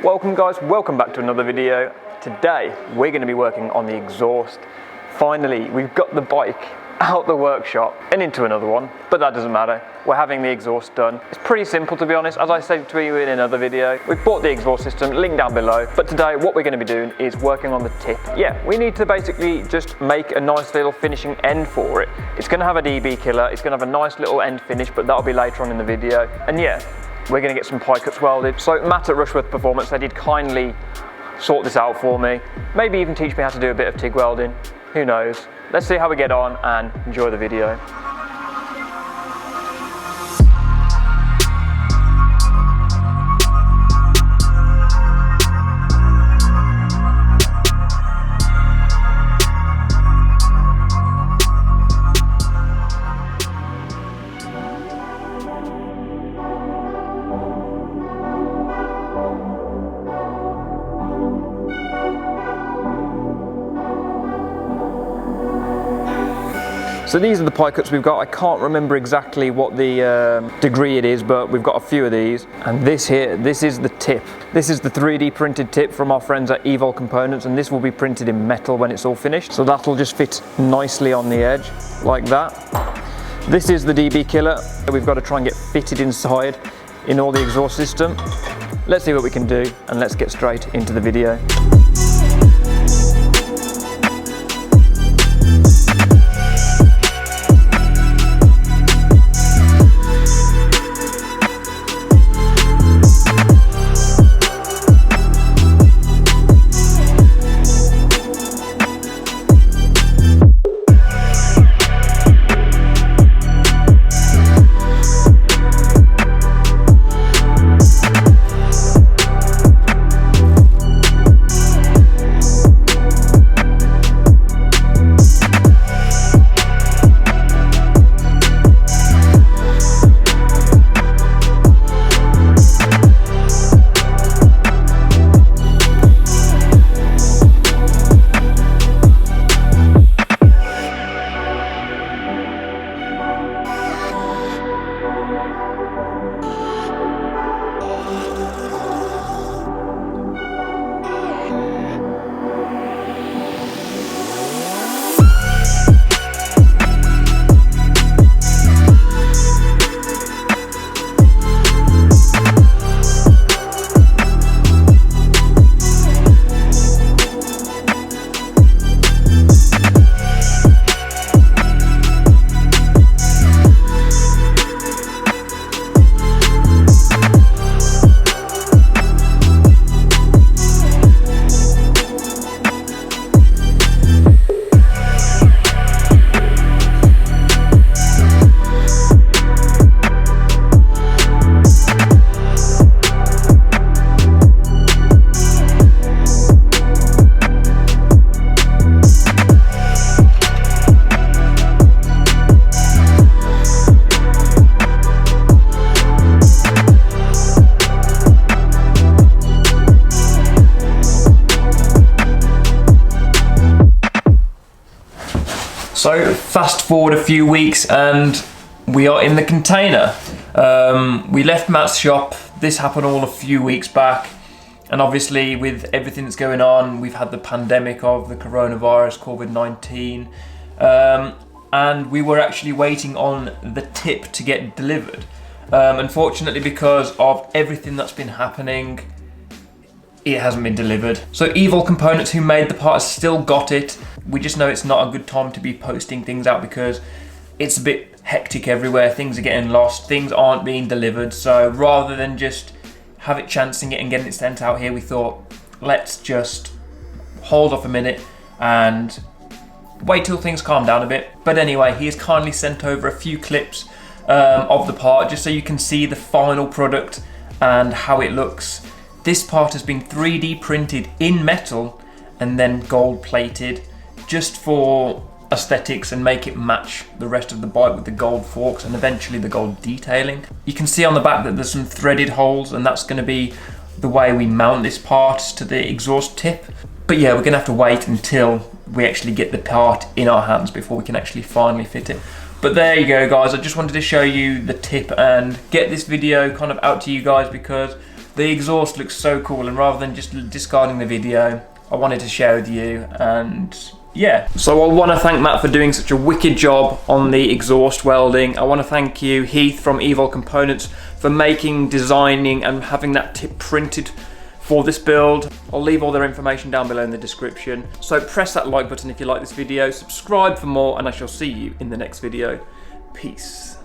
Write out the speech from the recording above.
Welcome guys, welcome back to another video. Today we're going to be working on the exhaust. Finally, we've got the bike out the workshop and into another one, but that doesn't matter. We're having the exhaust done. It's pretty simple, to be honest. As I said to you in another video, we've bought the exhaust system, link down below. But today what we're going to be doing is working on the tip. Yeah, we need to basically just make a nice little finishing end for it. It's going to have a DB killer, it's going to have a nice little end finish, but that'll be later on in the video. And yeah, we're going to get some pie cuts welded. So Matt at Rushworth Performance, they did kindly sort this out for me. Maybe even teach me how to do a bit of TIG welding. Who knows? Let's see how we get on and enjoy the video. So these are the pie cuts we've got. I can't remember exactly what the degree it is, but we've got a few of these. And this here, this is the tip. This is the 3D printed tip from our friends at Evol Components, and this will be printed in metal when it's all finished. So that'll just fit nicely on the edge, like that. This is the DB killer. We've got to try and get fitted inside in all the exhaust system. Let's see what we can do, and let's get straight into the video. So fast forward a few weeks and we are in the container. We left Matt's shop. This happened all a few weeks back, and obviously with everything that's going on, we've had the pandemic of the coronavirus, COVID-19, and we were actually waiting on the tip to get delivered. Unfortunately, because of everything that's been happening, it hasn't been delivered. So Evol Components, who made the part, has still got it. We just know it's not a good time to be posting things out because it's a bit hectic everywhere. Things are getting lost, things aren't being delivered. So rather than just have it chancing it and getting it sent out here, we thought, let's just hold off a minute and wait till things calm down a bit. But anyway, he has kindly sent over a few clips of the part just so you can see the final product and how it looks. This part has been 3D printed in metal and then gold plated just for aesthetics and make it match the rest of the bike with the gold forks and eventually the gold detailing. You can see on the back that there's some threaded holes, and that's going to be the way we mount this part to the exhaust tip. But yeah, we're going to have to wait until we actually get the part in our hands before we can actually finally fit it. But there you go guys, I just wanted to show you the tip and get this video kind of out to you guys, because the exhaust looks so cool, and rather than just discarding the video, I wanted to share with you. And yeah, so I want to thank Matt for doing such a wicked job on the exhaust welding. I want to thank you, Heath from Evil Components, for making, designing and having that tip printed for this build. I'll leave all their information down below in the description. So press that like button if you like this video, subscribe for more, and I shall see you in the next video. Peace.